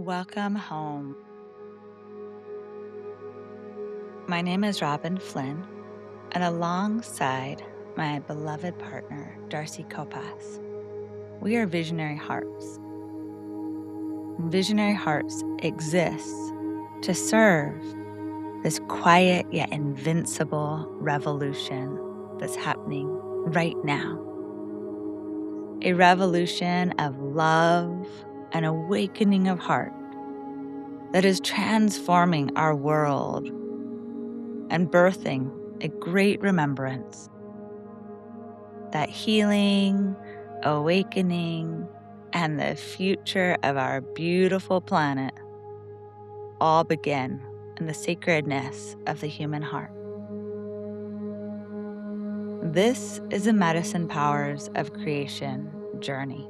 Welcome home. My name is Robin Flynn, and alongside my beloved partner, Darcy Kopas, we are Visionary Hearts. Visionary Hearts exists to serve this quiet yet invincible revolution that's happening right now. A revolution of love and awakening of heart that is transforming our world and birthing a great remembrance that healing, awakening, and the future of our beautiful planet all begin in the sacredness of the human heart. This is the Medicine Powers of Creation journey.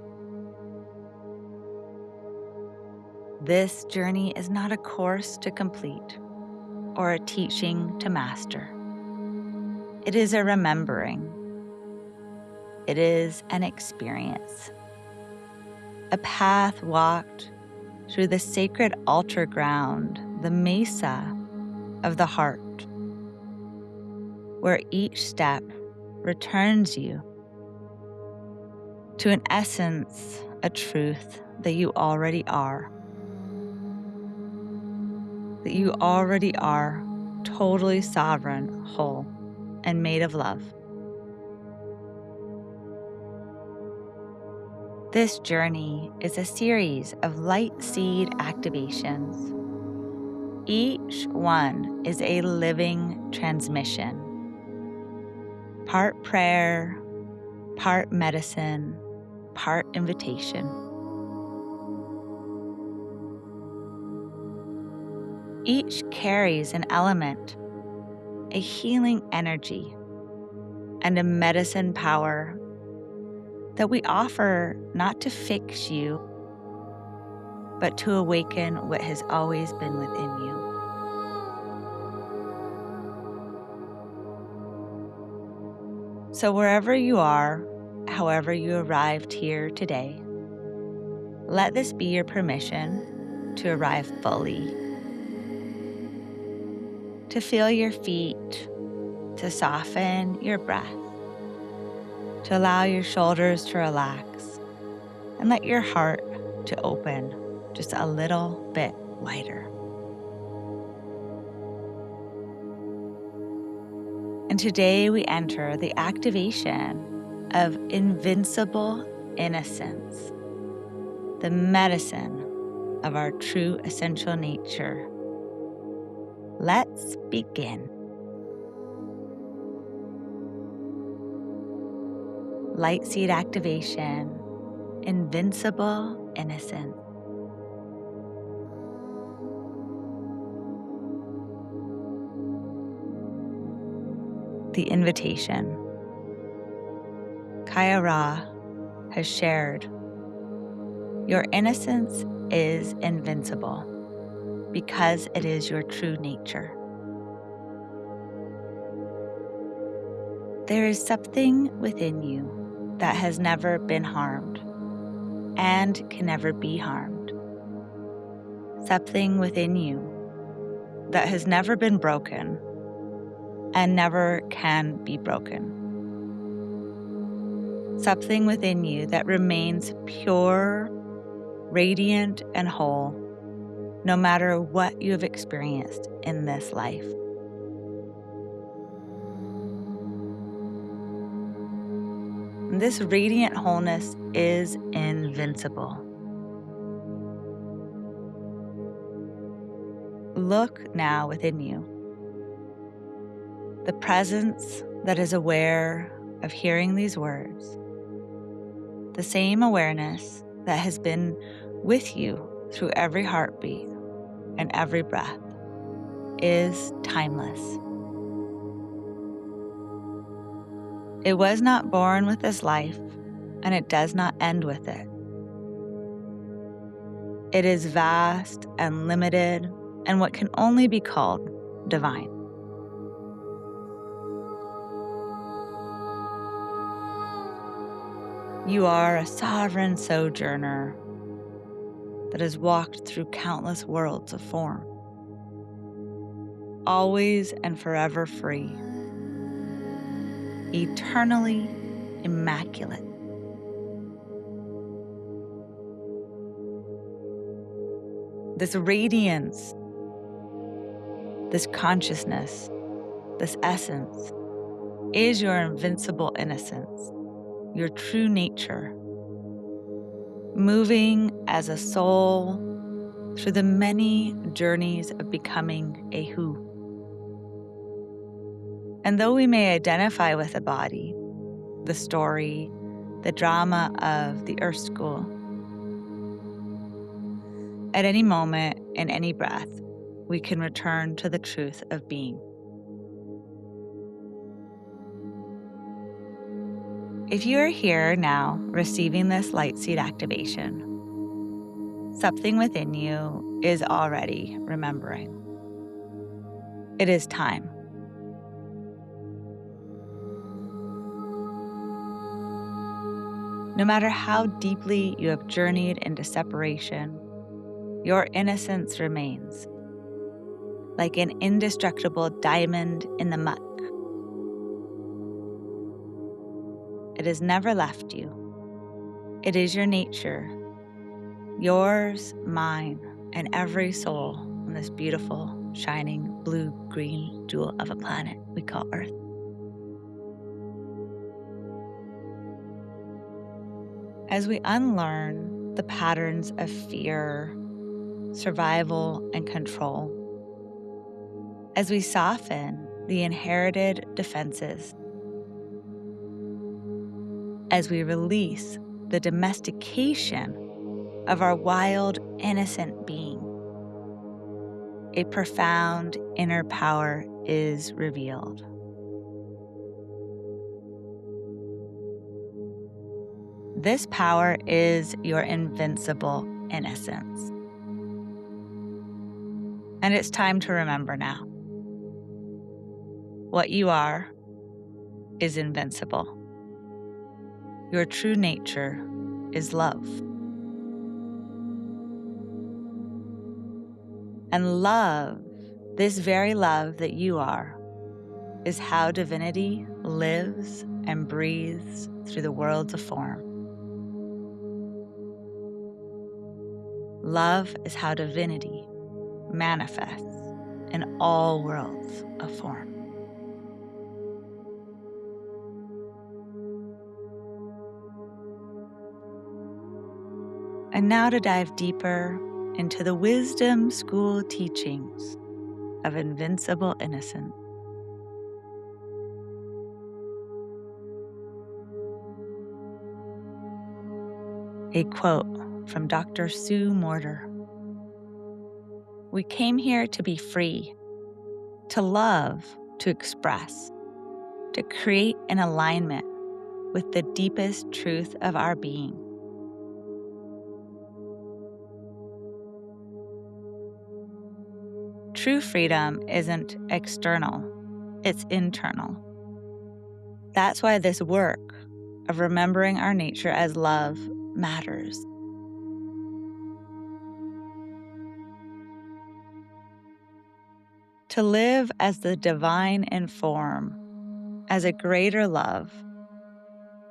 This journey is not a course to complete or a teaching to master. It is a remembering. It is an experience. A path walked through the sacred altar ground, the Mesa of the heart, where each step returns you to an essence, a truth that you already are. That you already are totally sovereign, whole, and made of love. This journey is a series of LightSeed activations. Each one is a living transmission. Part prayer, part medicine, part invitation. Each carries an element, a healing energy, and a medicine power that we offer not to fix you, but to awaken what has always been within you. So wherever you are, however you arrived here today, let this be your permission to arrive fully, to feel your feet, to soften your breath, to allow your shoulders to relax, and let your heart to open just a little bit wider. And today we enter the activation of Invincible Innocence, the medicine of our true essential nature. Let's begin. LightSeed Activation, Invincible Innocence. The invitation. Kaya Ra has shared, your innocence is invincible because it is your true nature. There is something within you that has never been harmed and can never be harmed. Something within you that has never been broken and never can be broken. Something within you that remains pure, radiant, and whole, no matter what you have experienced in this life. And this radiant wholeness is invincible. Look now within you. The presence that is aware of hearing these words, the same awareness that has been with you through every heartbeat and every breath, is timeless. It was not born with this life, and it does not end with it. It is vast and limited, and what can only be called divine. You are a sovereign sojourner, that has walked through countless worlds of form, always and forever free, eternally immaculate. This radiance, this consciousness, this essence is your invincible innocence, your true nature, moving as a soul through the many journeys of becoming a who. And though we may identify with the body, the story, the drama of the earth school, at any moment, in any breath, we can return to the truth of being. If you are here now receiving this LightSeed activation, something within you is already remembering. It is time. No matter how deeply you have journeyed into separation, your innocence remains, like an indestructible diamond in the muck. It has never left you. It is your nature, yours, mine, and every soul on this beautiful, shining, blue-green jewel of a planet we call Earth. As we unlearn the patterns of fear, survival, and control, as we soften the inherited defenses, as we release the domestication of our wild, innocent being, a profound inner power is revealed. This power is your invincible innocence. And it's time to remember now. What you are is invincible. Your true nature is love. And love, this very love that you are, is how divinity lives and breathes through the worlds of form. Love is how divinity manifests in all worlds of form. And now to dive deeper into the wisdom school teachings of Invincible Innocence. A quote from Dr. Sue Morter. We came here to be free, to love, to express, to create an alignment with the deepest truth of our being. True freedom isn't external, it's internal. That's why this work of remembering our nature as love matters. To live as the divine in form, as a greater love,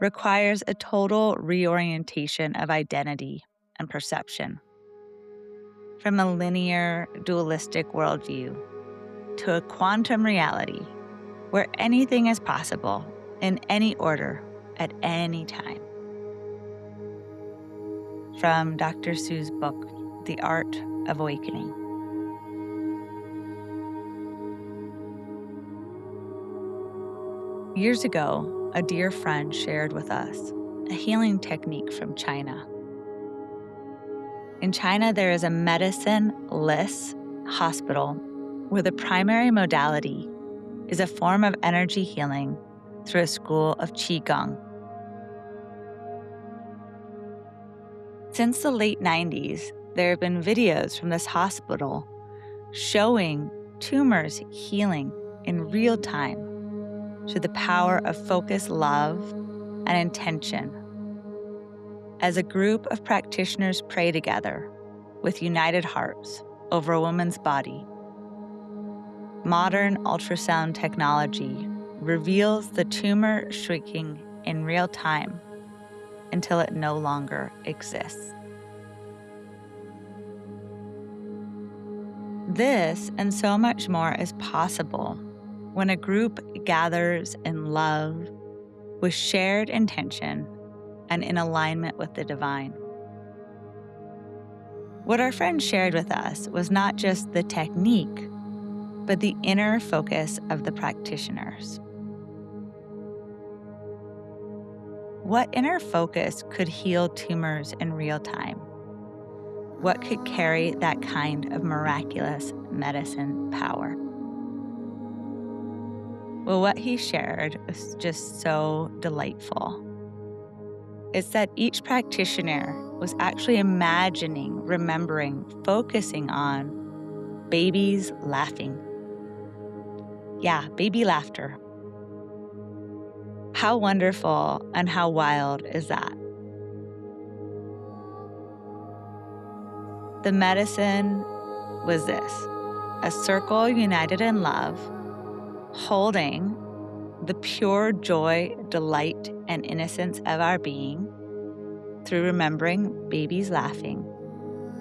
requires a total reorientation of identity and perception. From a linear, dualistic worldview to a quantum reality where anything is possible in any order at any time. From Dr. Sue's book, The Art of Awakening. Years ago, a dear friend shared with us a healing technique from China. In China, there is a medicine-less hospital where the primary modality is a form of energy healing through a school of Qigong. Since the late 90s, there have been videos from this hospital showing tumors healing in real time through the power of focused love and intention. As a group of practitioners pray together, with united hearts over a woman's body, modern ultrasound technology reveals the tumor shrinking in real time until it no longer exists. This and so much more is possible when a group gathers in love, with shared intention, and in alignment with the divine. What our friend shared with us was not just the technique, but the inner focus of the practitioners. What inner focus could heal tumors in real time? What could carry that kind of miraculous medicine power? Well, what he shared was just so delightful. It's that each practitioner was actually imagining, remembering, focusing on babies laughing. Yeah, baby laughter. How wonderful and how wild is that? The medicine was this: a circle united in love, holding the pure joy, delight, and innocence of our being through remembering babies laughing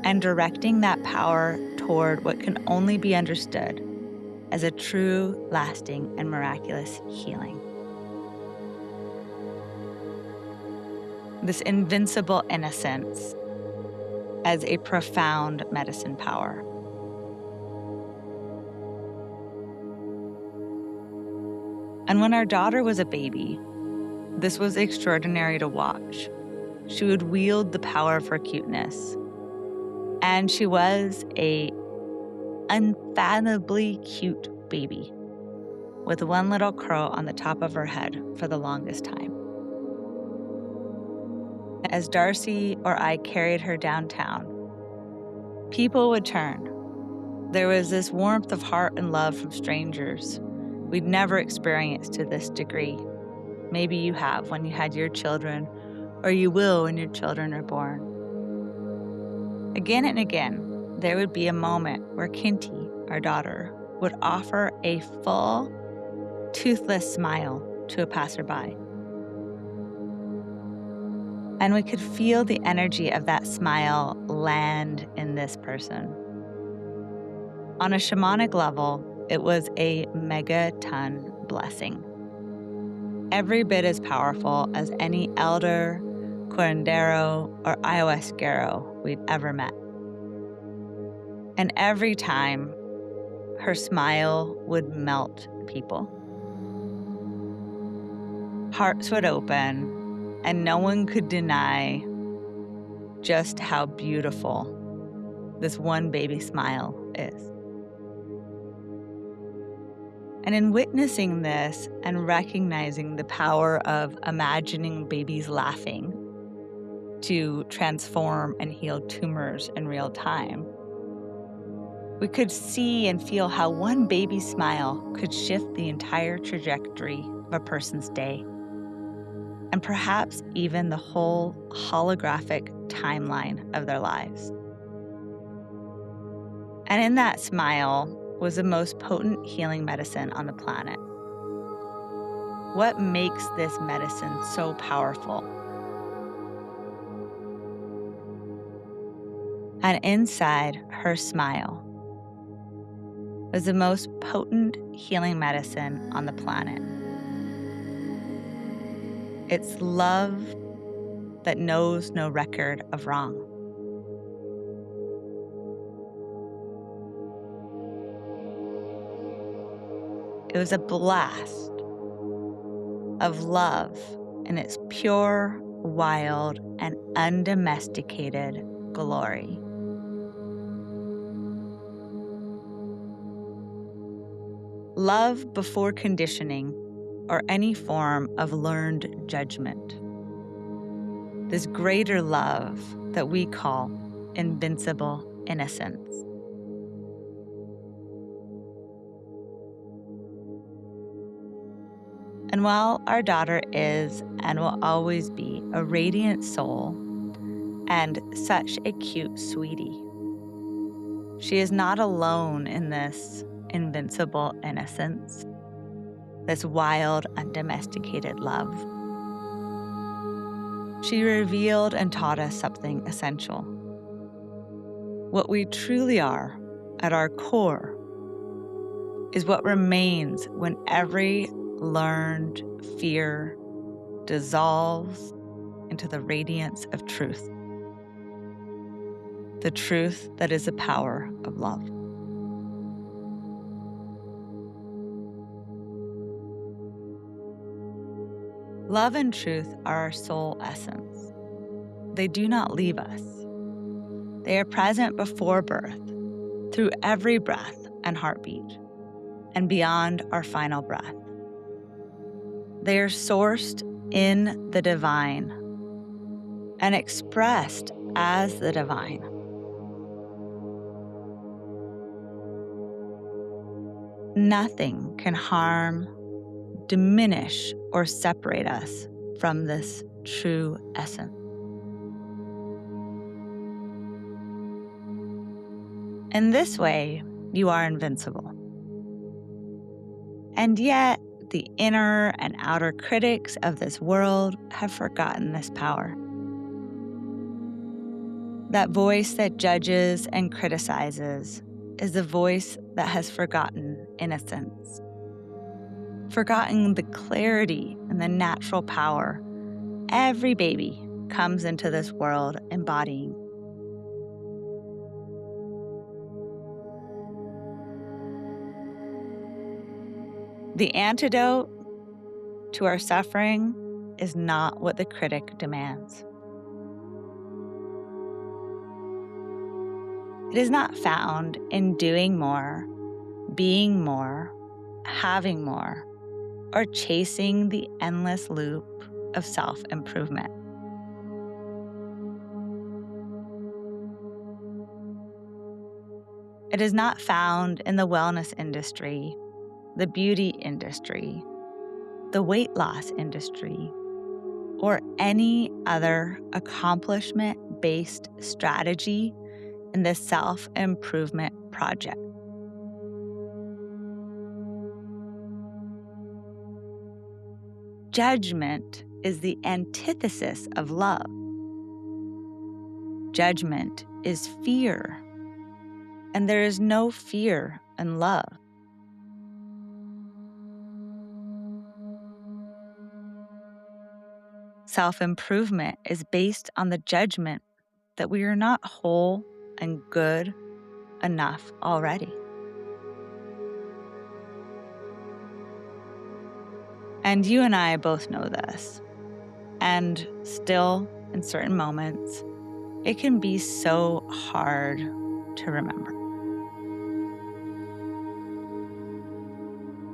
and directing that power toward what can only be understood as a true, lasting, and miraculous healing. This invincible innocence as a profound medicine power. And when our daughter was a baby, this was extraordinary to watch. She would wield the power of her cuteness. And she was a unfathomably cute baby with one little curl on the top of her head for the longest time. As Darcy or I carried her downtown, people would turn. There was this warmth of heart and love from strangers we'd never experienced to this degree. Maybe you have when you had your children, or you will when your children are born. Again and again, there would be a moment where Kinty, our daughter, would offer a full, toothless smile to a passerby. And we could feel the energy of that smile land in this person. On a shamanic level, it was a megaton blessing. Every bit as powerful as any elder, curandero, or ayahuasquero we'd ever met. And every time, her smile would melt people. Hearts would open, and no one could deny just how beautiful this one baby smile is. And in witnessing this and recognizing the power of imagining babies laughing to transform and heal tumors in real time, we could see and feel how one baby smile could shift the entire trajectory of a person's day, and perhaps even the whole holographic timeline of their lives. And in that smile was the most potent healing medicine on the planet. What makes this medicine so powerful? And inside her smile was the most potent healing medicine on the planet. It's love that knows no record of wrong. It was a blast of love in its pure, wild, and undomesticated glory. Love before conditioning or any form of learned judgment. This greater love that we call invincible innocence. And while our daughter is and will always be a radiant soul and such a cute sweetie, She is not alone in this invincible innocence, this wild, undomesticated love. She revealed and taught us something essential. What we truly are at our core is what remains when every learned fear dissolves into the radiance of truth. The truth that is the power of love. Love and truth are our soul essence. They do not leave us. They are present before birth, through every breath and heartbeat, and beyond our final breath. They are sourced in the divine and expressed as the divine. Nothing can harm, diminish, or separate us from this true essence. In this way, you are invincible. And yet, the inner and outer critics of this world have forgotten this power. That voice that judges and criticizes is the voice that has forgotten innocence, forgotten the clarity and the natural power every baby comes into this world embodying. The antidote to our suffering is not what the critic demands. It is not found in doing more, being more, having more, or chasing the endless loop of self-improvement. It is not found in the wellness industry, the beauty industry, the weight loss industry, or any other accomplishment-based strategy in the self-improvement project. Judgment is the antithesis of love. Judgment is fear, and there is no fear in love. Self-improvement is based on the judgment that we are not whole and good enough already. And you and I both know this. And still, in certain moments, it can be so hard to remember.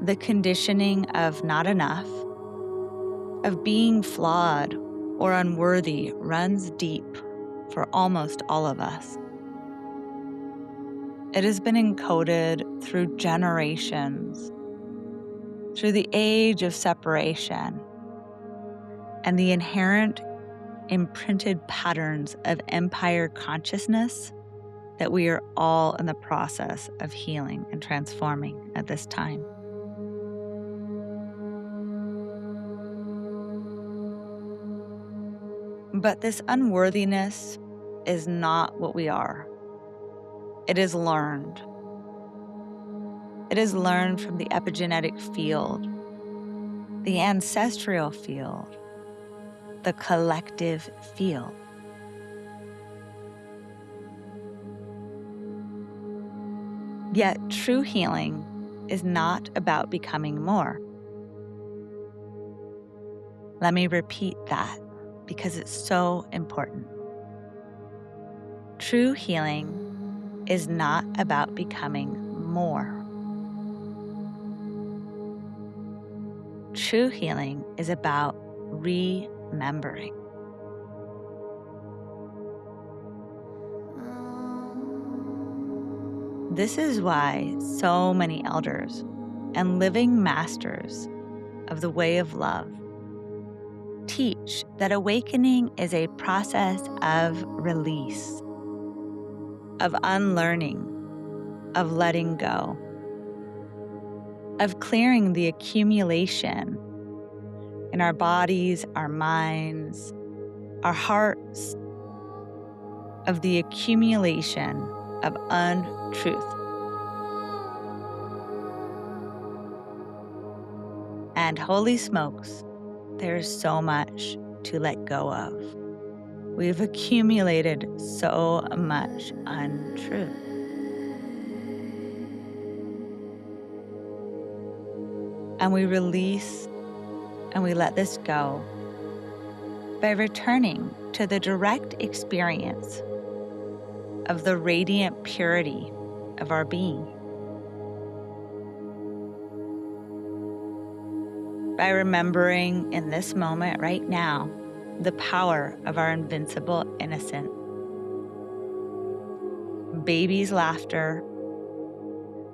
The conditioning of not enough, of being flawed or unworthy runs deep for almost all of us. It has been encoded through generations, through the age of separation, and the inherent imprinted patterns of empire consciousness that we are all in the process of healing and transforming at this time. But this unworthiness is not what we are. It is learned. It is learned from the epigenetic field, the ancestral field, the collective field. Yet true healing is not about becoming more. Let me repeat that because it's so important. True healing is not about becoming more. True healing is about remembering. This is why so many elders and living masters of the way of love teach that awakening is a process of release, of unlearning, of letting go, of clearing the accumulation in our bodies, our minds, our hearts, of the accumulation of untruth. And holy smokes, there's so much to let go of. We've accumulated so much untruth. And we release and we let this go by returning to the direct experience of the radiant purity of our being. By remembering in this moment right now the power of our invincible innocence. Baby's laughter,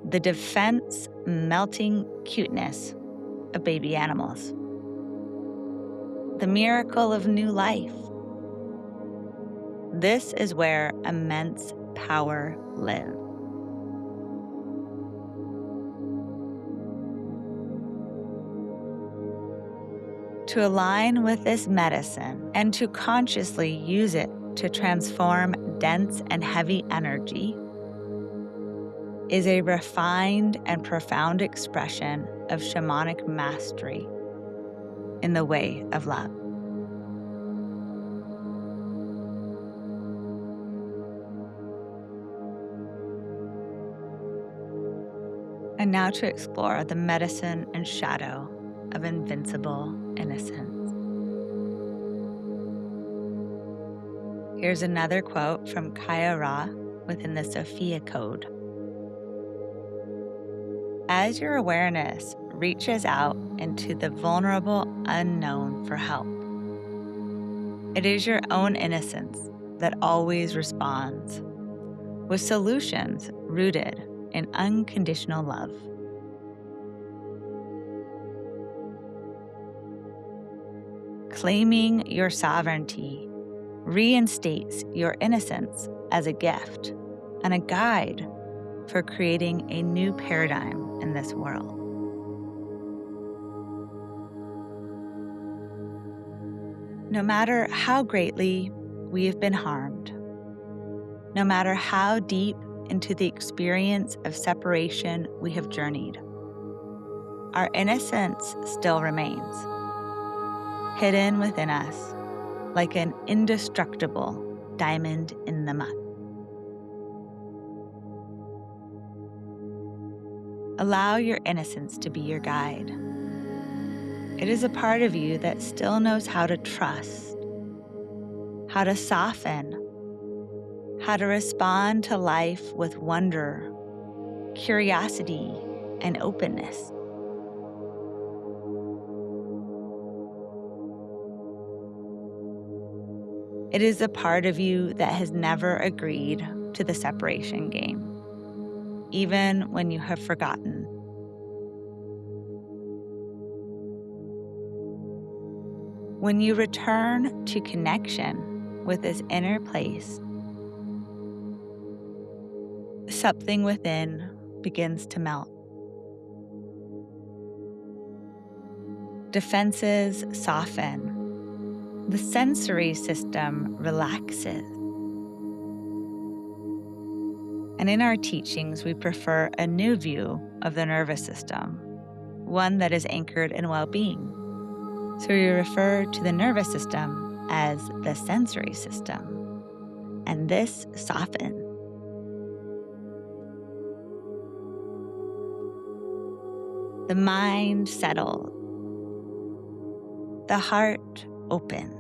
the defense melting cuteness of baby animals. The miracle of new life. This is where immense power lives. To align with this medicine and to consciously use it to transform dense and heavy energy is a refined and profound expression of shamanic mastery in the way of love. And now to explore the medicine and shadow of invincible innocence. Here's another quote from Kaya Ra within the Sophia Code. As your awareness reaches out into the vulnerable unknown for help, it is your own innocence that always responds with solutions rooted in unconditional love. Claiming your sovereignty reinstates your innocence as a gift and a guide for creating a new paradigm in this world. No matter how greatly we have been harmed, no matter how deep into the experience of separation we have journeyed, our innocence still remains, hidden within us like an indestructible diamond in the muck. Allow your innocence to be your guide. It is a part of you that still knows how to trust, how to soften, how to respond to life with wonder, curiosity, and openness. It is a part of you that has never agreed to the separation game, even when you have forgotten. When you return to connection with this inner place, something within begins to melt. Defenses soften. The sensory system relaxes. And in our teachings, we prefer a new view of the nervous system, one that is anchored in well-being. So we refer to the nervous system as the sensory system, and this softens. The mind settles. The heart opens.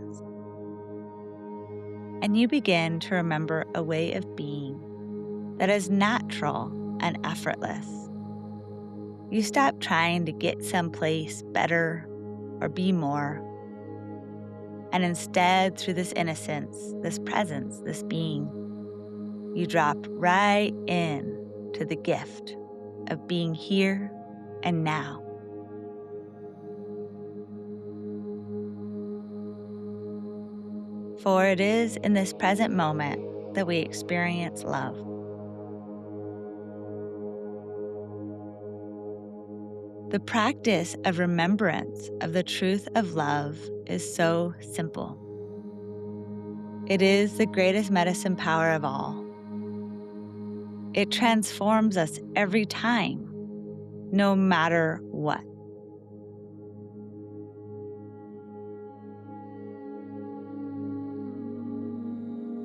And you begin to remember a way of being that is natural and effortless. You stop trying to get someplace better or be more. And instead, through this innocence, this presence, this being, you drop right in to the gift of being here and now. For it is in this present moment that we experience love. The practice of remembrance of the truth of love is so simple. It is the greatest medicine power of all. It transforms us every time, no matter what.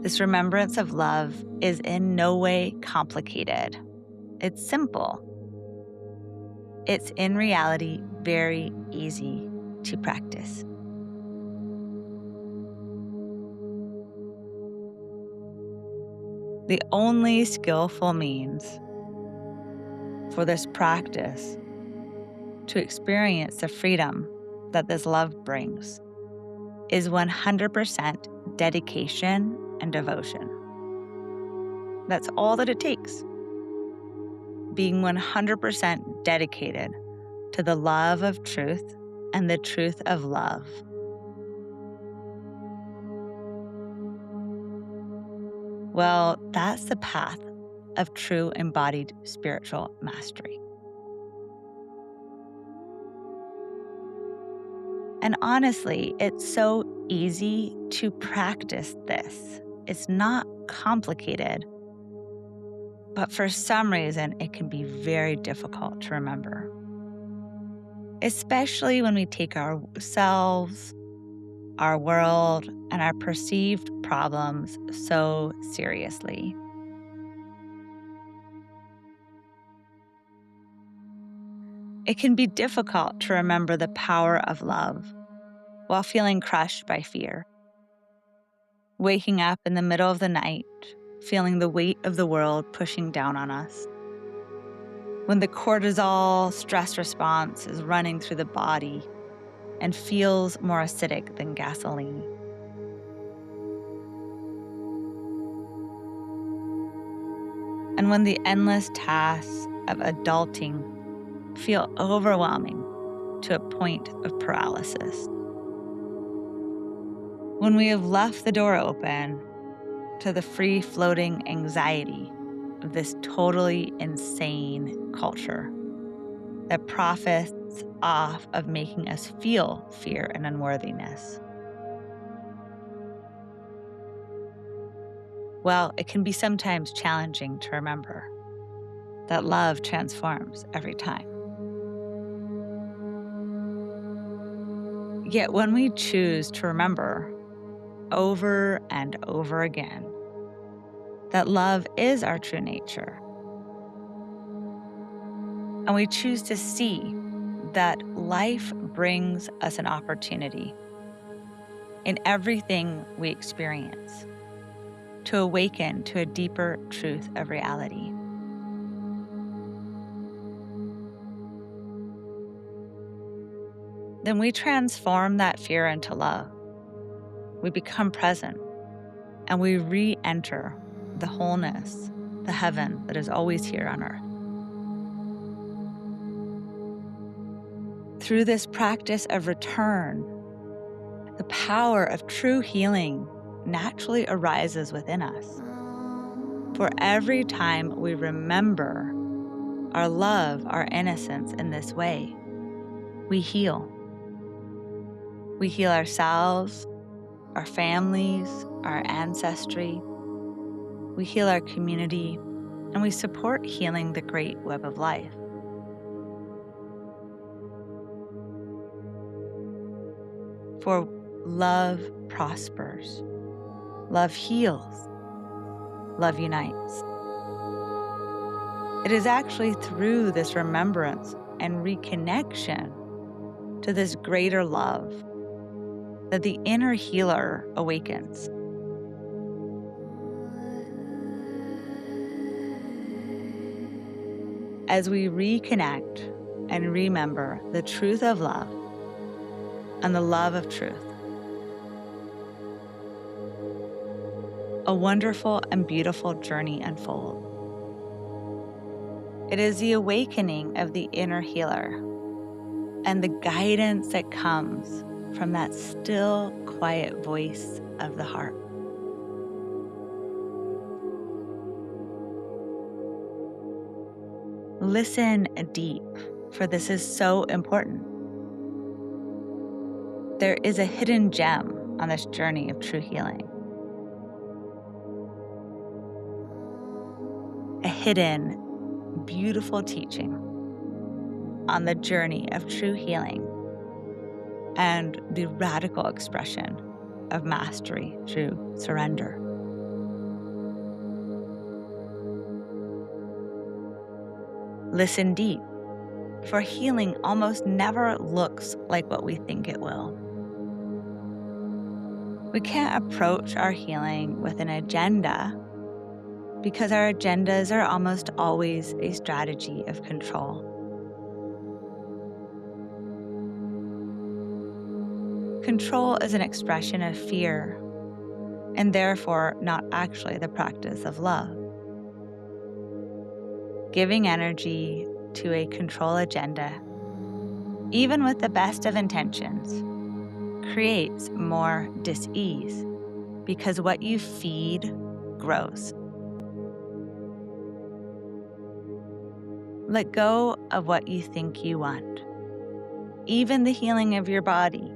This remembrance of love is in no way complicated. It's simple. It's in reality very easy to practice. The only skillful means for this practice to experience the freedom that this love brings is 100% dedication and devotion. That's all that it takes. Being 100% dedicated to the love of truth and the truth of love. Well, that's the path of true embodied spiritual mastery. And honestly, it's so easy to practice this. It's not complicated, but for some reason, it can be very difficult to remember. Especially when we take ourselves, our world, and our perceived problems so seriously. It can be difficult to remember the power of love while feeling crushed by fear. Waking up in the middle of the night, feeling the weight of the world pushing down on us. When the cortisol stress response is running through the body and feels more acidic than gasoline. And when the endless tasks of adulting feel overwhelming to a point of paralysis. When we have left the door open to the free-floating anxiety of this totally insane culture that profits off of making us feel fear and unworthiness. Well, it can be sometimes challenging to remember that love transforms every time. Yet when we choose to remember over and over again that love is our true nature, and we choose to see that life brings us an opportunity in everything we experience to awaken to a deeper truth of reality. Then we transform that fear into love. We become present and we re-enter the wholeness, the heaven that is always here on earth. Through this practice of return, the power of true healing naturally arises within us. For every time we remember our love, our innocence in this way, we heal. We heal ourselves, our families, our ancestry. We heal our community, and we support healing the great web of life. For love prospers, love heals, love unites. It is actually through this remembrance and reconnection to this greater love that the inner healer awakens. As we reconnect and remember the truth of love and the love of truth, a wonderful and beautiful journey unfolds. It is the awakening of the inner healer and the guidance that comes from that still, quiet voice of the heart. Listen deep for this is so important. There is a hidden gem on this journey of true healing. A hidden, beautiful teaching on the journey of true healing and the radical expression of mastery through surrender. Listen deep, for healing almost never looks like what we think it will. We can't approach our healing with an agenda because our agendas are almost always a strategy of control. Control is an expression of fear and therefore not actually the practice of love. Giving energy to a control agenda, even with the best of intentions, creates more dis-ease because what you feed grows. Let go of what you think you want, even the healing of your body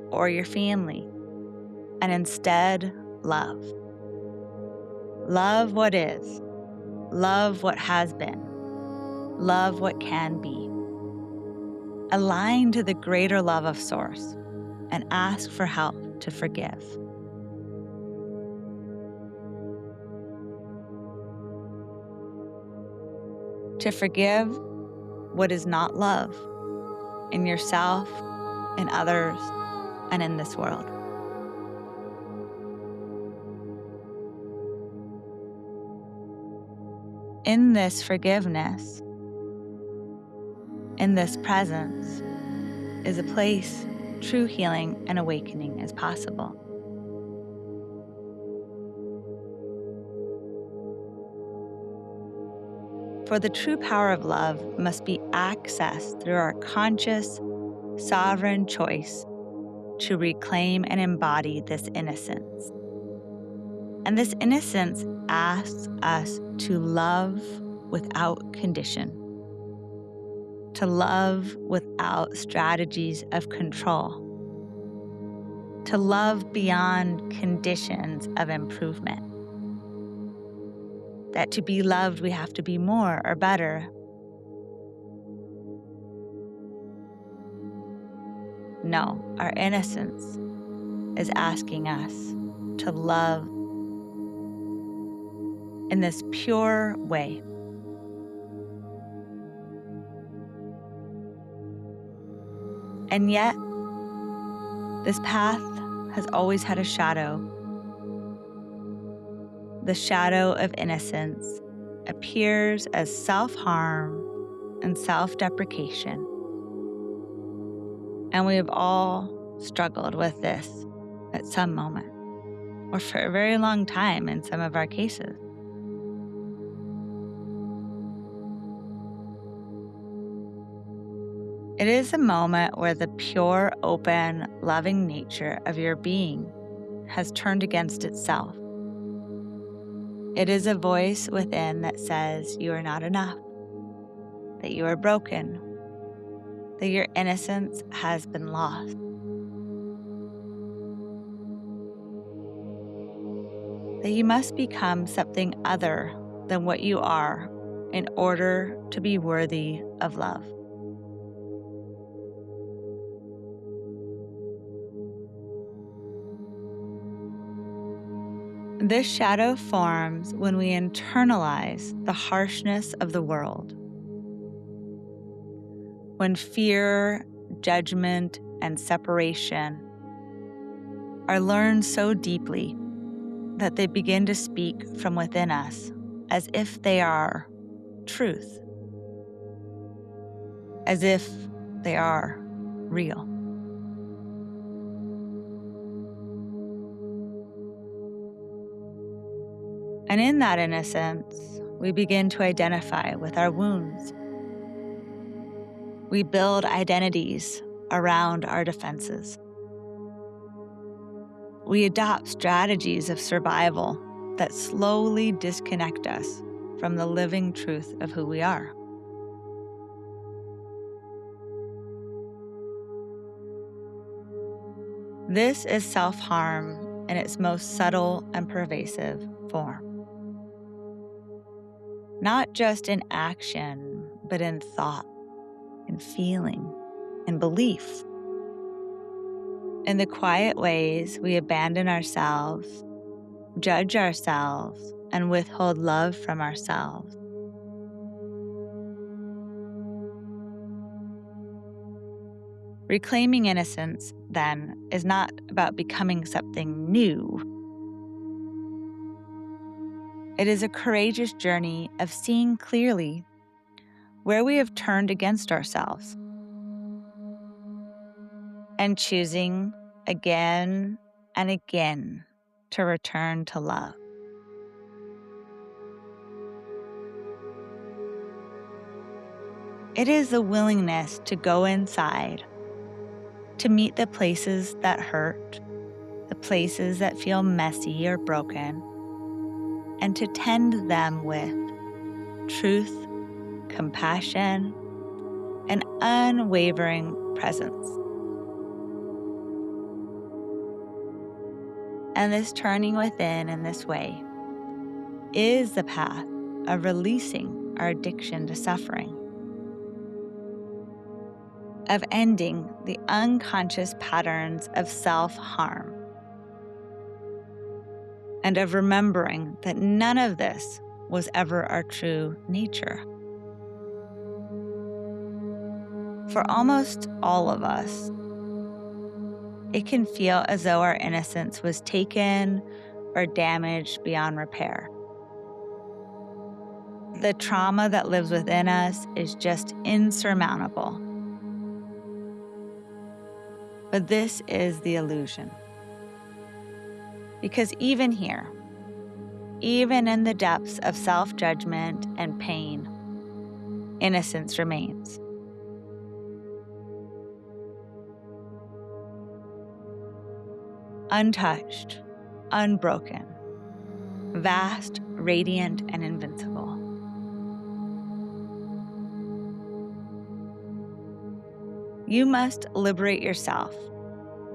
or your family, and instead love. Love what is. Love what has been. Love what can be. Align to the greater love of Source and ask for help to forgive. To forgive what is not love in yourself, in others, and in this world. In this forgiveness, in this presence, is a place true healing and awakening is possible. For the true power of love must be accessed through our conscious, sovereign choice to reclaim and embody this innocence. And this innocence asks us to love without condition, to love without strategies of control, to love beyond conditions of improvement. That to be loved, we have to be more or better. No, our innocence is asking us to love in this pure way. And yet, this path has always had a shadow. The shadow of innocence appears as self-harm and self-deprecation. And we have all struggled with this at some moment, or for a very long time in some of our cases. It is a moment where the pure, open, loving nature of your being has turned against itself. It is a voice within that says you are not enough, that you are broken, that your innocence has been lost. That you must become something other than what you are in order to be worthy of love. This shadow forms when we internalize the harshness of the world. When fear, judgment, and separation are learned so deeply that they begin to speak from within us as if they are truth, as if they are real. And in that innocence, we begin to identify with our wounds. We build identities around our defenses. We adopt strategies of survival that slowly disconnect us from the living truth of who we are. This is self-harm in its most subtle and pervasive form. Not just in action, but in thought, in feeling, in belief. In the quiet ways we abandon ourselves, judge ourselves, and withhold love from ourselves. Reclaiming innocence, then, is not about becoming something new. It is a courageous journey of seeing clearly where we have turned against ourselves and choosing again and again to return to love. It is the willingness to go inside, to meet the places that hurt, the places that feel messy or broken, and to tend them with truth, compassion, and unwavering presence. And this turning within in this way is the path of releasing our addiction to suffering, of ending the unconscious patterns of self-harm, and of remembering that none of this was ever our true nature. For almost all of us, it can feel as though our innocence was taken or damaged beyond repair. The trauma that lives within us is just insurmountable. But this is the illusion. Because even here, even in the depths of self-judgment and pain, innocence remains. Untouched, unbroken, vast, radiant, and invincible. You must liberate yourself,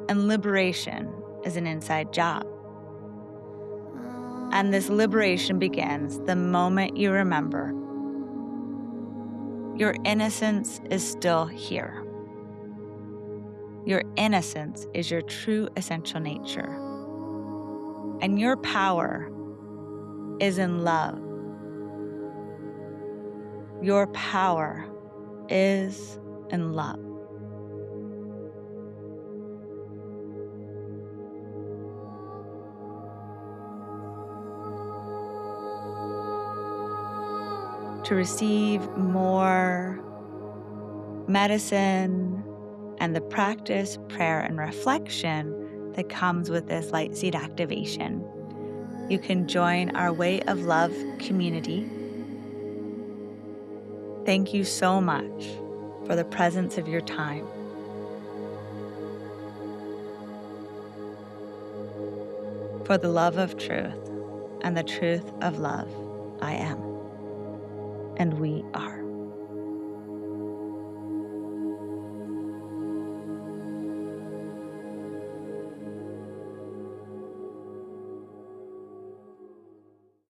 and liberation is an inside job. And this liberation begins the moment you remember your innocence is still here. Your innocence is your true essential nature. And your power is in love. Your power is in love. To receive more medicine and the practice, prayer, and reflection that comes with this LightSeed activation, you can join our Way of Love community. Thank you so much for the presence of your time. For the love of truth and the truth of love, I am. And we are.